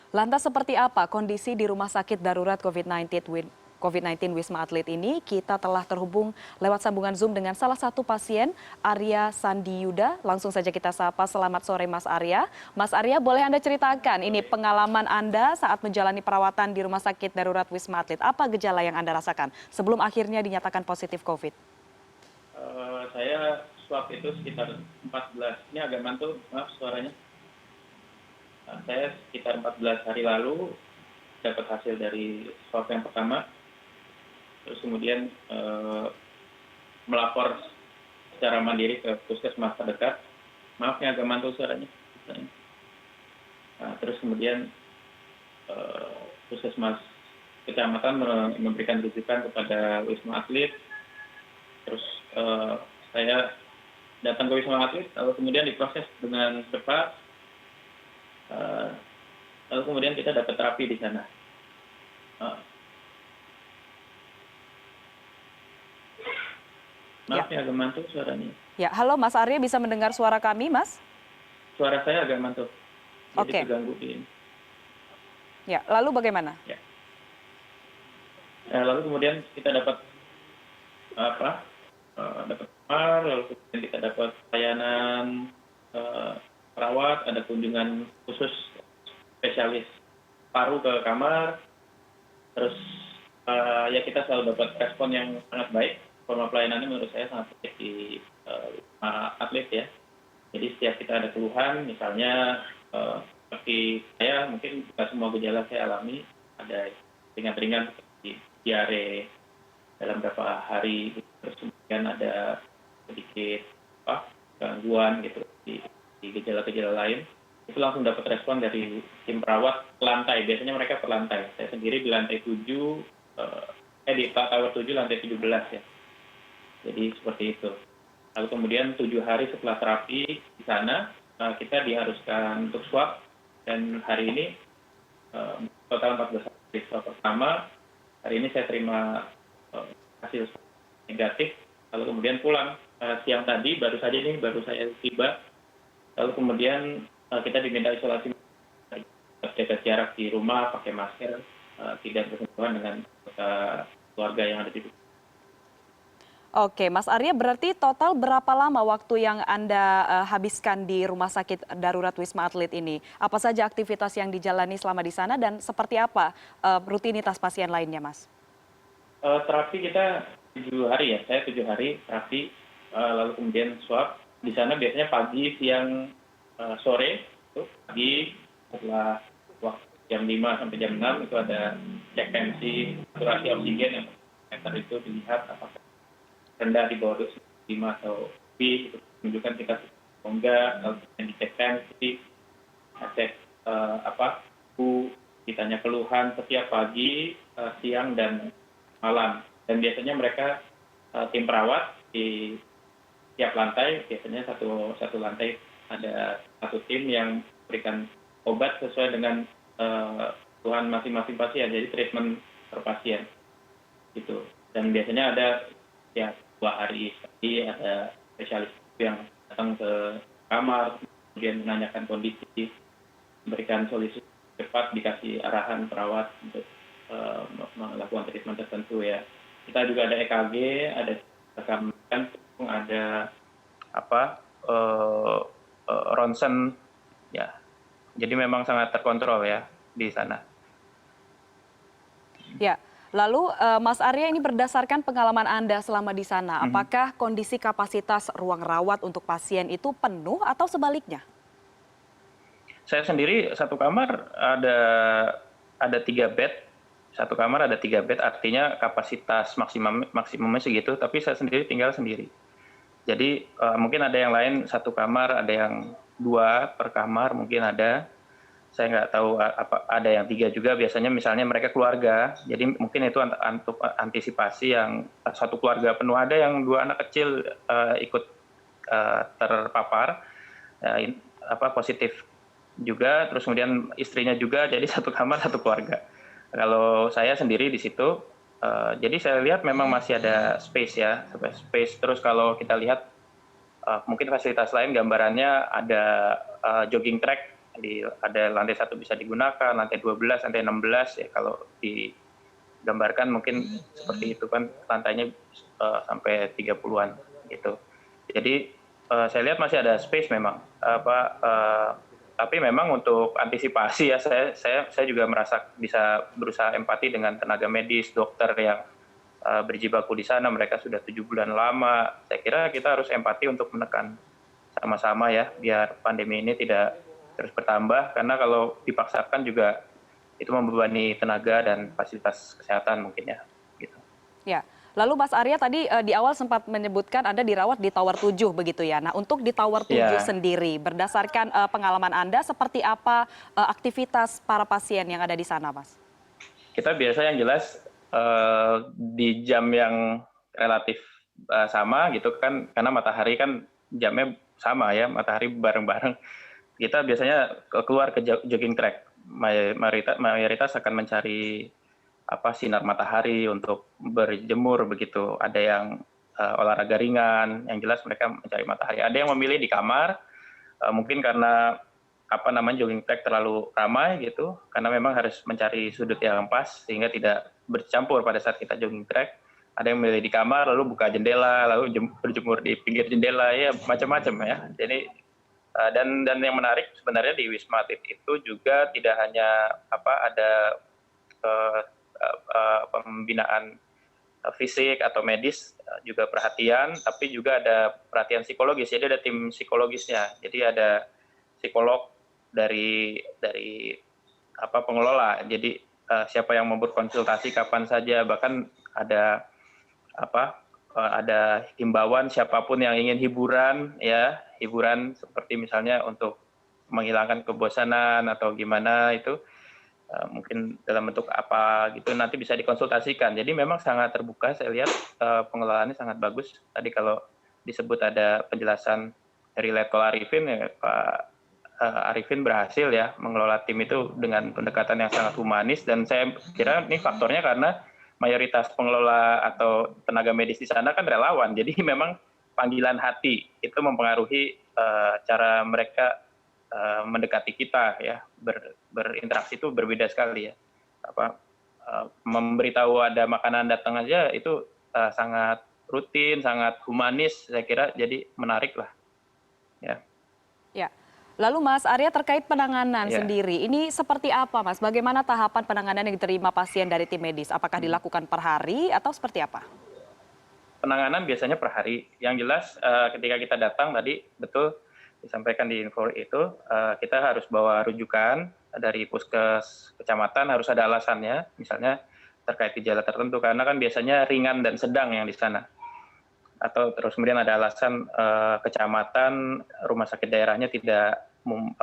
Lantas seperti apa kondisi di Rumah Sakit Darurat COVID-19 Wisma Atlet ini? Kita telah terhubung lewat sambungan Zoom dengan salah satu pasien, Arya Sandiyuda. Langsung saja kita sapa. Selamat sore Mas Arya. Mas Arya, boleh Anda ceritakan ini pengalaman Anda saat menjalani perawatan di Rumah Sakit Darurat Wisma Atlet. Apa gejala yang Anda rasakan sebelum akhirnya dinyatakan positif COVID? Saya swab itu sekitar 14, ini agak mantul, maaf suaranya. Saya sekitar 14 hari lalu dapat hasil dari swab yang pertama, terus kemudian melapor secara mandiri ke puskesmas terdekat. Maaf ini agak mantul suaranya. Terus kemudian puskesmas kecamatan memberikan rujukan kepada Wisma Atlet. Terus saya datang ke Wisma Atlet, lalu kemudian diproses dengan cepat. Lalu kemudian kita dapat terapi di sana. Maaf ya agak mantul suaranya. Ya, halo Mas Arya, bisa mendengar suara kami, Mas? Suara saya agak mantul. Jadi Oke. terganggu di ini. Ya, lalu bagaimana? Ya. Lalu kemudian kita dapat dapat kamar, lalu kemudian kita dapat layanan perawat, ada kunjungan khusus spesialis paru ke kamar. Terus ya kita selalu dapat respon yang sangat baik. Forma pelayanannya menurut saya sangat baik di Wisma Atlet ya. Jadi setiap kita ada keluhan, misalnya seperti saya mungkin tidak semua gejala saya alami, ada ringan-ringan seperti diare dalam beberapa hari, terus kemudian ada sedikit gangguan gitu di gejala-gejala lain, itu langsung dapat respon dari tim perawat lantai. Biasanya mereka per lantai. Saya sendiri di lantai 7, di tower 7 lantai 17 ya. Jadi seperti itu. Lalu kemudian 7 hari setelah terapi di sana, kita diharuskan untuk swab, dan hari ini total 14 hari swab pertama. Hari ini saya terima hasil negatif, lalu kemudian pulang siang tadi, baru saya tiba. Lalu kemudian kita diminta isolasi, jaga jarak di rumah, pakai masker, tidak bersentuhan dengan keluarga yang ada di rumah. Oke, Mas Arya, berarti total berapa lama waktu yang Anda habiskan di Rumah Sakit Darurat Wisma Atlet ini? Apa saja aktivitas yang dijalani selama di sana dan seperti apa rutinitas pasien lainnya, Mas? Terapi kita 7 hari ya, saya 7 hari terapi, lalu kemudian swab. Di sana biasanya pagi, siang, sore, itu pagi setelah waktu jam 5 sampai jam 6 itu ada cek tensi, saturasi oksigen yang meter itu dilihat apakah rendah di bawah 5 atau lebih, itu menunjukkan kita enggak, lalu kemudian dicek tensi, cek ditanya keluhan setiap pagi, siang, dan malam. Dan biasanya mereka tim perawat di tiap lantai, biasanya satu lantai ada satu tim yang memberikan obat sesuai dengan keluhan masing-masing pasien, jadi treatment per pasien gitu. Dan biasanya ada ya 2 hari sekali ada spesialis yang datang ke kamar, kemudian menanyakan kondisi, memberikan solusi cepat, dikasih arahan perawat untuk melakukan treatment tertentu ya. Kita juga ada EKG, ada rekam jantung, ada ronsen ya. Jadi memang sangat terkontrol ya di sana. Ya, lalu Mas Arya, ini berdasarkan pengalaman Anda selama di sana, apakah kondisi kapasitas ruang rawat untuk pasien itu penuh atau sebaliknya? Saya sendiri satu kamar ada 3 bed, satu kamar ada 3 bed, artinya kapasitas maksimumnya segitu, tapi saya sendiri tinggal sendiri. Jadi mungkin ada yang lain satu kamar, ada yang 2 per kamar, mungkin ada. Saya nggak tahu ada yang 3 juga, biasanya misalnya mereka keluarga, jadi mungkin itu untuk antisipasi yang satu keluarga penuh, ada yang 2 anak kecil ikut terpapar, positif juga, terus kemudian istrinya juga, jadi satu kamar satu keluarga. Kalau saya sendiri di situ, jadi saya lihat memang masih ada space ya, space. Terus kalau kita lihat mungkin fasilitas lain, gambarannya ada jogging track ada lantai 1 bisa digunakan, lantai 12, lantai 16 ya kalau digambarkan mungkin seperti itu kan lantainya sampai 30-an gitu. Jadi saya lihat masih ada space memang tapi memang untuk antisipasi ya saya juga merasa bisa berusaha empati dengan tenaga medis, dokter yang berjibaku di sana, mereka sudah 7 bulan lama. Saya kira kita harus empati untuk menekan sama-sama ya, biar pandemi ini tidak terus bertambah, karena kalau dipaksakan juga itu membebani tenaga dan fasilitas kesehatan mungkin ya. Gitu. Ya. Lalu Mas Arya tadi di awal sempat menyebutkan Anda dirawat di Tower 7 begitu ya. Nah, untuk di Tower 7 sendiri, berdasarkan pengalaman Anda, seperti apa aktivitas para pasien yang ada di sana, Mas? Kita biasa yang jelas di jam yang relatif sama gitu kan, karena matahari kan jamnya sama ya, matahari bareng-bareng. Kita biasanya keluar ke jogging track. Mayoritas akan mencari sinar matahari untuk berjemur begitu. Ada yang olahraga ringan, yang jelas mereka mencari matahari. Ada yang memilih di kamar, mungkin karena jogging track terlalu ramai gitu, karena memang harus mencari sudut yang pas sehingga tidak bercampur pada saat kita jogging track. Ada yang memilih di kamar, lalu buka jendela, lalu berjemur di pinggir jendela, ya macam-macam ya. Jadi dan yang menarik sebenarnya di Wisma Atlet itu juga tidak hanya ada pembinaan fisik atau medis, juga perhatian, tapi juga ada perhatian psikologis. Jadi ada tim psikologisnya. Jadi ada psikolog dari pengelola. Jadi siapa yang mau berkonsultasi kapan saja, bahkan ada ada himbauan siapapun yang ingin hiburan seperti misalnya untuk menghilangkan kebosanan atau gimana itu mungkin dalam bentuk apa gitu nanti bisa dikonsultasikan. Jadi memang sangat terbuka, saya lihat pengelolaannya sangat bagus. Tadi kalau disebut ada penjelasan dari Letkol Arifin ya, Pak Arifin berhasil ya mengelola tim itu dengan pendekatan yang sangat humanis, dan saya kira ini faktornya karena mayoritas pengelola atau tenaga medis di sana kan relawan. Jadi memang panggilan hati itu mempengaruhi cara mereka mendekati kita ya, berinteraksi itu berbeda sekali ya. Memberitahu ada makanan datang aja itu sangat rutin, sangat humanis, saya kira jadi menarik lah. Ya. Ya. Lalu Mas Arya terkait penanganan sendiri, ini seperti apa Mas? Bagaimana tahapan penanganan yang diterima pasien dari tim medis? Apakah dilakukan per hari atau seperti apa? Penanganan biasanya per hari. Yang jelas ketika kita datang tadi betul disampaikan di info itu, kita harus bawa rujukan dari puskes kecamatan, harus ada alasannya, misalnya terkait gejala tertentu, karena kan biasanya ringan dan sedang yang di sana. Atau terus kemudian ada alasan kecamatan, rumah sakit daerahnya tidak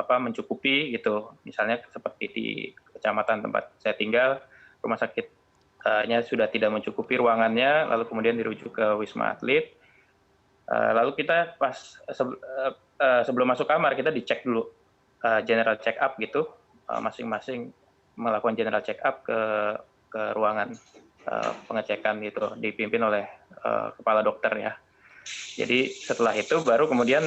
mencukupi gitu, misalnya seperti di kecamatan tempat saya tinggal, rumah sakitnya sudah tidak mencukupi ruangannya, lalu kemudian dirujuk ke Wisma Atlet. Lalu kita pas sebelum masuk kamar kita dicek dulu, general check up gitu, masing-masing melakukan general check up ke ruangan pengecekan gitu, dipimpin oleh kepala dokter ya. Jadi setelah itu baru kemudian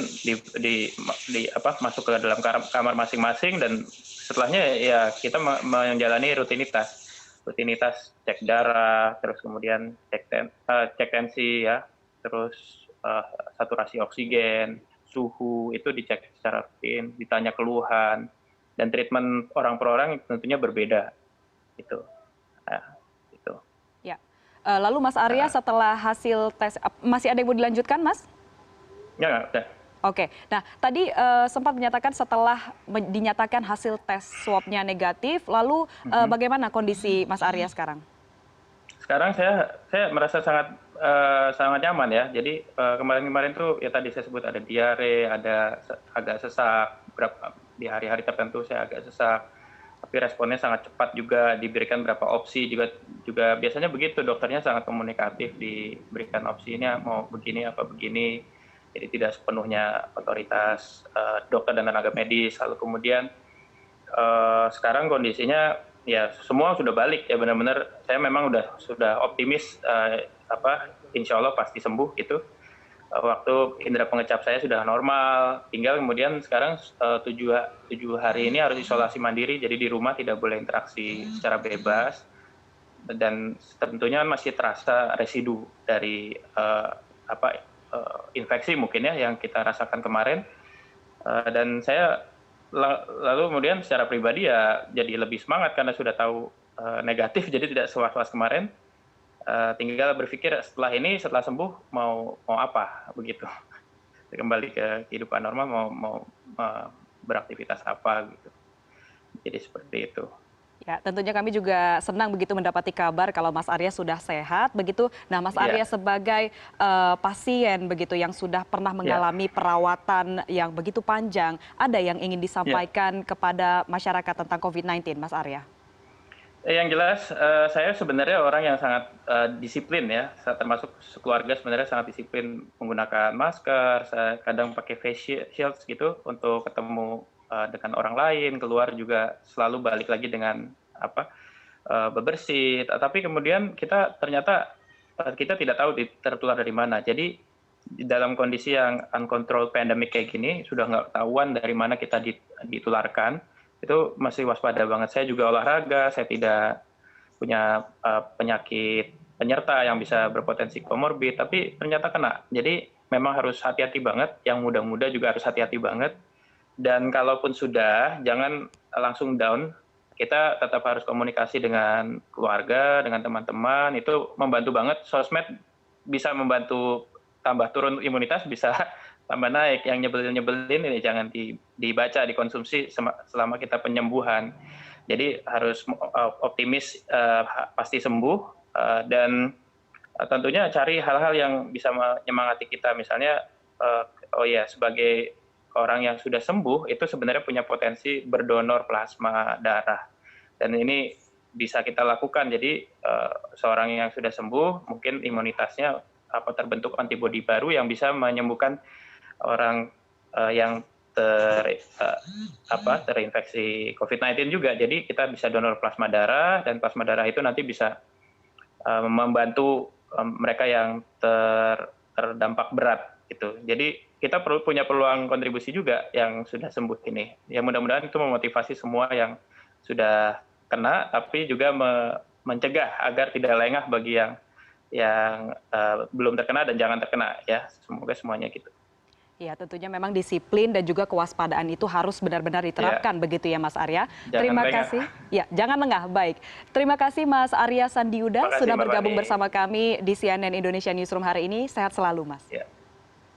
masuk ke dalam kamar masing-masing, dan setelahnya ya kita menjalani rutinitas cek darah, terus kemudian cek tensi ya, terus saturasi oksigen, suhu itu dicek secara rutin, ditanya keluhan, dan treatment orang per orang tentunya berbeda gitu. Nah, gitu. Ya. Lalu Mas Arya setelah hasil tes, masih ada yang mau dilanjutkan Mas? Ya, udah. Oke, nah tadi sempat menyatakan setelah dinyatakan hasil tes swab-nya negatif, lalu bagaimana kondisi Mas Arya sekarang? Sekarang saya merasa sangat nyaman ya. Jadi kemarin tuh ya tadi saya sebut ada diare, ada agak sesak, di hari-hari tertentu saya agak sesak. Tapi responnya sangat cepat juga, diberikan beberapa opsi juga biasanya begitu, dokternya sangat komunikatif, diberikan opsinya mau begini apa begini. Jadi tidak sepenuhnya otoritas dokter dan tenaga medis. Lalu kemudian sekarang kondisinya ya semua sudah balik ya, benar-benar saya memang sudah optimis insya Allah pasti sembuh gitu. waktu indera pengecap saya sudah normal, tinggal kemudian sekarang 7 hari ini harus isolasi mandiri, jadi di rumah tidak boleh interaksi secara bebas, dan tentunya masih terasa residu dari infeksi mungkin ya yang kita rasakan kemarin. Dan saya lalu kemudian secara pribadi ya jadi lebih semangat karena sudah tahu negatif, jadi tidak sewas-was kemarin. Tinggal berpikir setelah sembuh mau apa begitu, kembali ke kehidupan normal, mau beraktivitas apa gitu. Jadi seperti itu. Ya, tentunya kami juga senang begitu mendapati kabar kalau Mas Arya sudah sehat begitu. Nah, Mas Arya sebagai pasien begitu yang sudah pernah mengalami perawatan yang begitu panjang, ada yang ingin disampaikan kepada masyarakat tentang COVID-19, Mas Arya? Yang jelas, saya sebenarnya orang yang sangat disiplin ya, termasuk keluarga sebenarnya sangat disiplin menggunakan masker, saya kadang pakai face shield gitu untuk ketemu dengan orang lain, keluar juga selalu balik lagi dengan bebersih. Tapi kemudian kita ternyata kita tidak tahu tertular dari mana. Jadi dalam kondisi yang uncontrolled pandemic kayak gini, sudah nggak ketahuan dari mana kita ditularkan. Itu masih waspada banget. Saya juga olahraga, saya tidak punya penyakit penyerta yang bisa berpotensi komorbid, tapi ternyata kena. Jadi memang harus hati-hati banget, yang muda-muda juga harus hati-hati banget. Dan kalaupun sudah, jangan langsung down. Kita tetap harus komunikasi dengan keluarga, dengan teman-teman, itu membantu banget. Sosmed bisa membantu tambah turun imunitas, bisa tambah naik. Yang nyebelin-nyebelin ini jangan dibaca, dikonsumsi selama kita penyembuhan. Jadi harus optimis pasti sembuh, dan tentunya cari hal-hal yang bisa menyemangati kita. Misalnya, sebagai orang yang sudah sembuh, itu sebenarnya punya potensi berdonor plasma darah. Dan ini bisa kita lakukan. Jadi seorang yang sudah sembuh, mungkin imunitasnya terbentuk antibodi baru yang bisa menyembuhkan orang yang terinfeksi COVID-19 juga. Jadi kita bisa donor plasma darah, dan plasma darah itu nanti bisa membantu mereka yang terdampak berat gitu. Jadi kita punya peluang kontribusi juga yang sudah sembuh ini. Ya mudah-mudahan itu memotivasi semua yang sudah kena, tapi juga mencegah agar tidak lengah bagi yang belum terkena dan jangan terkena ya. Semoga semuanya gitu. Ya, tentunya memang disiplin dan juga kewaspadaan itu harus benar-benar diterapkan begitu ya Mas Arya. Terima kasih. Ya, jangan lengah. Baik. Terima kasih Mas Arya Sandiuda sudah bergabung bersama kami di CNN Indonesia Newsroom hari ini. Sehat selalu, Mas. Ya.